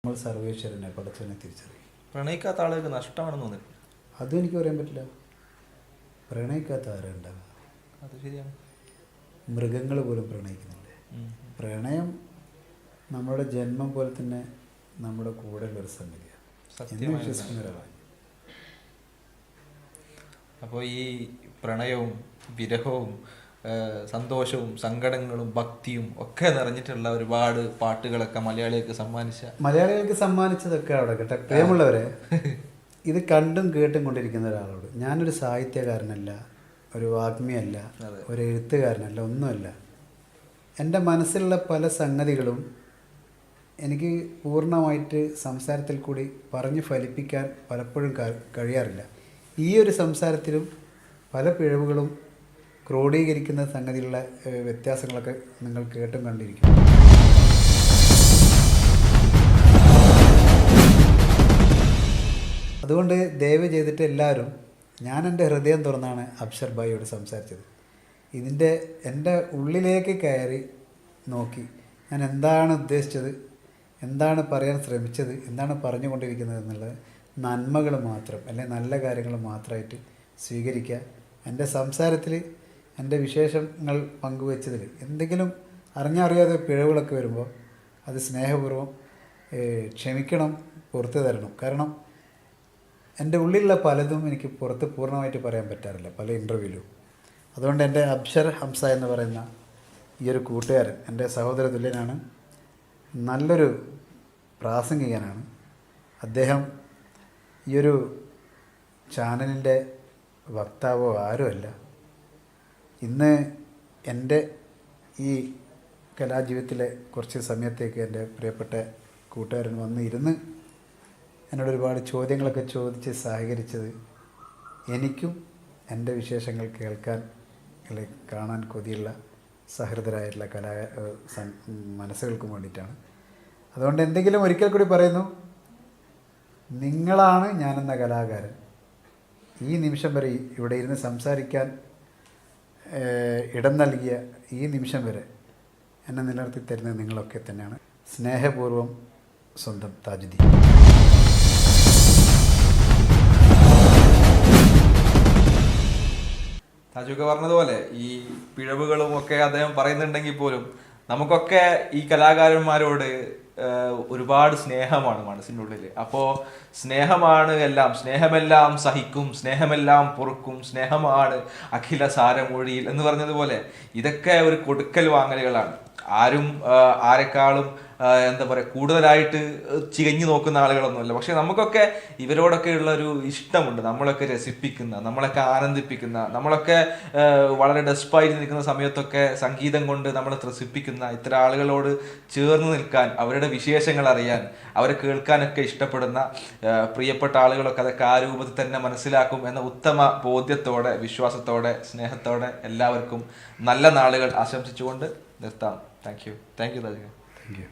നമ്മൾ സർവേശ്വരനെ പടച്ചവനെ തിരിച്ചറിയും. പ്രണയിക്കാത്ത ആളുകൾക്ക് നഷ്ടമാണെന്ന് തോന്നില്ല. അതും എനിക്ക് പറയാൻ പറ്റില്ല. പ്രണയിക്കാത്ത ആരാ ഉണ്ടാവുക? അത് ശരിയാണ്. മൃഗങ്ങൾ പോലും പ്രണയിക്കുന്നില്ലേ? പ്രണയം നമ്മുടെ ജന്മം പോലെ തന്നെ നമ്മുടെ കൂടെയുള്ളൊരു സംഗതിയാണ് എന്ന് വിശ്വസിക്കുന്ന ഒരാളാണ്. അപ്പോൾ ഈ പ്രണയവും വിരഹവും സന്തോഷവും സങ്കടങ്ങളും ഭക്തിയും ഒക്കെ നിറഞ്ഞിട്ടുള്ള ഒരുപാട് പാട്ടുകളൊക്കെ മലയാളികൾക്ക് സമ്മാനിച്ചതൊക്കെ അവിടെ കേട്ടെ. പ്രിയമുള്ളവരെ, ഇത് കണ്ടും കേട്ടും കൊണ്ടിരിക്കുന്ന ഒരാളോട്, ഞാനൊരു സാഹിത്യകാരനല്ല, ഒരു വാഗ്മിയല്ല, ഒരു എഴുത്തുകാരനല്ല, ഒന്നുമല്ല. എൻ്റെ മനസ്സിലുള്ള പല സംഗതികളും എനിക്ക് പൂർണ്ണമായിട്ട് സംസാരത്തിൽ കൂടി പറഞ്ഞ് ഫലിപ്പിക്കാൻ പലപ്പോഴും കഴിയാറില്ല. ഈ ഒരു സംസാരത്തിലും പല പിഴവുകളും ക്രോഡീകരിക്കുന്ന സംഗതിയുള്ള വ്യത്യാസങ്ങളൊക്കെ നിങ്ങൾ കേട്ടും കണ്ടിരിക്കും. അതുകൊണ്ട് ദയവ് ചെയ്തിട്ട് എല്ലാവരും, ഞാൻ എൻ്റെ ഹൃദയം തുറന്നാണ് അബ്ഷർ ഭായിയോട് സംസാരിച്ചത്. എൻ്റെ ഉള്ളിലേക്ക് കയറി നോക്കി ഞാൻ എന്താണ് ഉദ്ദേശിച്ചത്, എന്താണ് പറയാൻ ശ്രമിച്ചത്, എന്താണ് പറഞ്ഞുകൊണ്ടിരിക്കുന്നത് എന്നുള്ളത് നന്മകൾ മാത്രം, അല്ലെങ്കിൽ നല്ല കാര്യങ്ങൾ മാത്രമായിട്ട് സ്വീകരിക്കുക. എൻ്റെ സംസാരത്തിൽ എൻ്റെ വിശേഷങ്ങൾ പങ്കുവച്ചതിൽ എന്തെങ്കിലും അറിഞ്ഞറിയാതെ പിഴവുകളൊക്കെ വരുമ്പോൾ അത് സ്നേഹപൂർവ്വം ക്ഷമിക്കണം, പുറത്തു തരണം. കാരണം എൻ്റെ ഉള്ളിലുള്ള പലതും എനിക്ക് പുറത്ത് പൂർണ്ണമായിട്ട് പറയാൻ പറ്റാറില്ല പല ഇൻ്റർവ്യൂവിലും. അതുകൊണ്ട് എൻ്റെ അബ്ഷർ ഹംസ എന്ന് പറയുന്ന ഈ ഒരു കൂട്ടുകാരൻ എൻ്റെ സഹോദര തുല്യനാണ്, നല്ലൊരു പ്രാസംഗികനാണ്. അദ്ദേഹം ഈ ഒരു ചാനലിൻ്റെ വക്താവോ ആരുമല്ല. ഇന്ന് എൻ്റെ ഈ കലാജീവിതത്തിലെ കുറച്ച് സമയത്തേക്ക് എൻ്റെ പ്രിയപ്പെട്ട കൂട്ടുകാരൻ വന്ന് ഇരുന്ന് എന്നോട് ഒരുപാട് ചോദ്യങ്ങളൊക്കെ ചോദിച്ച് സഹകരിച്ചത് എനിക്കും എൻ്റെ വിശേഷങ്ങൾ കേൾക്കാൻ കാണാൻ കൊതിയുള്ള സഹൃദരായിട്ടുള്ള മനസ്സുകൾക്കും വേണ്ടിയിട്ടാണ്. അതുകൊണ്ട് എന്തെങ്കിലും ഒരിക്കൽ കൂടി പറയുന്നു, നിങ്ങളാണ് ഞാനെന്ന കലാകാരൻ. ഈ നിമിഷം വരെ ഇവിടെ ഇരുന്ന് സംസാരിക്കാൻ ഇടം നൽകിയ ഈ നിമിഷം വരെ എന്നെ നിലനിർത്തി തരുന്നത് നിങ്ങളൊക്കെ തന്നെയാണ്. സ്നേഹപൂർവ്വം, സ്വന്തം താജുദ്ദീൻ. താജുക പറഞ്ഞതുപോലെ ഈ പിഴവുകളും ഒക്കെ അദ്ദേഹം പറയുന്നുണ്ടെങ്കിൽ പോലും നമുക്കൊക്കെ ഈ കലാകാരന്മാരോട് ഒരുപാട് സ്നേഹമാണ് മനസ്സിൻ്റെ ഉള്ളിൽ. അപ്പോൾ സ്നേഹമാണ് എല്ലാം, സ്നേഹമെല്ലാം സഹിക്കും, സ്നേഹമെല്ലാം പൊറുക്കും, സ്നേഹമാണ് അഖില സാരമൊഴിയിൽ എന്ന് പറഞ്ഞതുപോലെ ഇതൊക്കെ ഒരു കൊടുക്കൽ വാങ്ങലുകളാണ്. ആരും ആരെക്കാളും എന്താ പറയുക കൂടുതലായിട്ട് ചികഞ്ഞു നോക്കുന്ന ആളുകളൊന്നുമല്ല. പക്ഷെ നമുക്കൊക്കെ ഇവരോടൊക്കെയുള്ള ഒരു ഇഷ്ടമുണ്ട്, നമ്മളൊക്കെ രസിപ്പിക്കുന്ന, നമ്മളൊക്കെ ആനന്ദിപ്പിക്കുന്ന, നമ്മളൊക്കെ വളരെ ഡെസ്പായിട്ട് നിൽക്കുന്ന സമയത്തൊക്കെ സംഗീതം കൊണ്ട് നമ്മളെ ത്രസിപ്പിക്കുന്ന ഇത്തരം ആളുകളോട് ചേർന്ന് നിൽക്കാൻ, അവരുടെ വിശേഷങ്ങൾ അറിയാൻ, അവരെ കേൾക്കാനൊക്കെ ഇഷ്ടപ്പെടുന്ന പ്രിയപ്പെട്ട ആളുകളൊക്കെ അതൊക്കെ ആ രൂപത്തിൽ തന്നെ മനസ്സിലാക്കും എന്ന ഉത്തമ ബോധ്യത്തോടെ, വിശ്വാസത്തോടെ, സ്നേഹത്തോടെ എല്ലാവർക്കും നല്ല നാളുകൾ ആശംസിച്ചുകൊണ്ട് നിർത്താം. താങ്ക് യു താജുക. Thank U.